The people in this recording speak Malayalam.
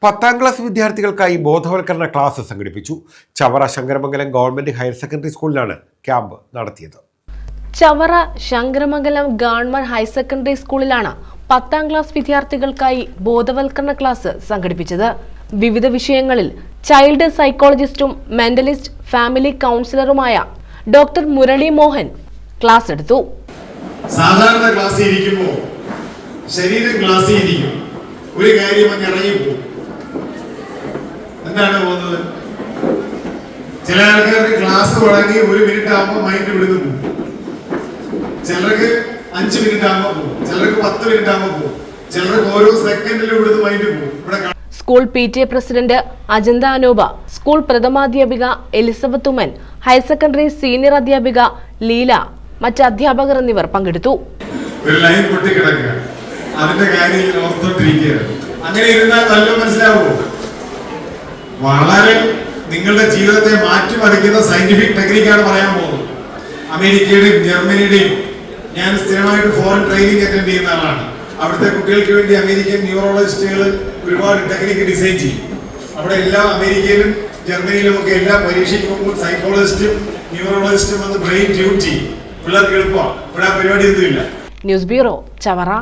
10ാം ക്ലാസ് വിദ്യാർത്ഥികൾക്കായി ബോധവൽക്കരണ ക്ലാസ് സംഘടിപ്പിച്ചു. Chavara Sankaramangalam government higher secondary സ്കൂളിലാണ് ക്യാമ്പ് നടത്തിയത്. Chavara Sankaramangalam government higher secondary സ്കൂളിലാണ് 10ാം ക്ലാസ് വിദ്യാർത്ഥികൾക്കായി ബോധവൽക്കരണ ക്ലാസ് സംഘടിപ്പിച്ചത്. വിവിധ വിഷയങ്ങളിൽ ചൈൽഡ് സൈക്കോളജിസ്റ്റും മെന്റലിസ്റ്റ് ഫാമിലി കൗൺസിലറുമായ ഡോക്ടർ മുരളി മോഹൻ ക്ലാസ് എടുത്തു. സാധാരണ ക്ലാസ്സിൽ ഇരിക്കുമ്പോൾ ശരീരം ക്ലാസ്സിൽ ഇരിക്കും, ഒരു കാര്യം അങ്ങ് ഇറങ്ങിപ്പോ എന്താണ് പോകുന്നത്? ചില ആൾക്കാർക്ക് ക്ലാസ് തുടങ്ങി 1 മിനിറ്റ് ആകുമ്പോൾ മൈൻഡ് വിടുന്നു പോകും, ചിലർക്ക് 5 മിനിറ്റ് ആകുമ്പോൾ പോകും, ചിലർക്ക് 10 മിനിറ്റ് ആകുമ്പോൾ പോകും, ചിലർക്ക് ഓരോ സെക്കൻഡിലും ഇവിടുന്ന് മൈൻഡ് പോകും. School PTA president Ajantha Anoopa, school പ്രഥമാധ്യാപിക Elizabeth Oommen, higher secondary senior അധ്യാപിക ലീല, മറ്റ് അധ്യാപകർ എന്നിവർ പങ്കെടുത്തു. ഒരു ലൈൻ പൊട്ടിക്കിടക്കുക, അതിന്റെ കാര്യം ഓർത്തോണ്ടിരിക്കുകയാണ്. അങ്ങനെ ഇരുന്നാൽ നല്ല മനസ്സിലാവുമോ? വളരെ നിങ്ങളുടെ ജീവിതത്തെ മാറ്റിമറിക്കുന്ന സയന്റിഫിക് ടെക്നിക്കാണ് പറയാൻ പോകുന്നത്. അമേരിക്കയുടെയും ജർമ്മനിയുടെയും ഞാൻ സ്ഥിരമായിട്ട് ഫോറിൻ ട്രെയിനിങ് അറ്റൻഡ് ചെയ്യുന്ന ആളാണ്. അവിടുത്തെ കുട്ടികൾക്ക് വേണ്ടി അമേരിക്കൻ ന്യൂറോളജിസ്റ്റുകൾ ഒരുപാട് ടെക്നിക്ക് ഡിസൈൻ ചെയ്യും. അവിടെ എല്ലാ അമേരിക്കയിലും ജർമ്മനിയിലും ഒക്കെ എല്ലാ പരീക്ഷയ്ക്ക് മുമ്പ് സൈക്കോളജിസ്റ്റും ന്യൂറോളജിസ്റ്റും വന്ന് ബ്രെയിൻ ട്യൂൺ ചെയ്യും. പിള്ളേർക്ക് എളുപ്പമാണ്. ഇവിടെ ആ പരിപാടിയൊന്നുമില്ല. News bureau, Chavara.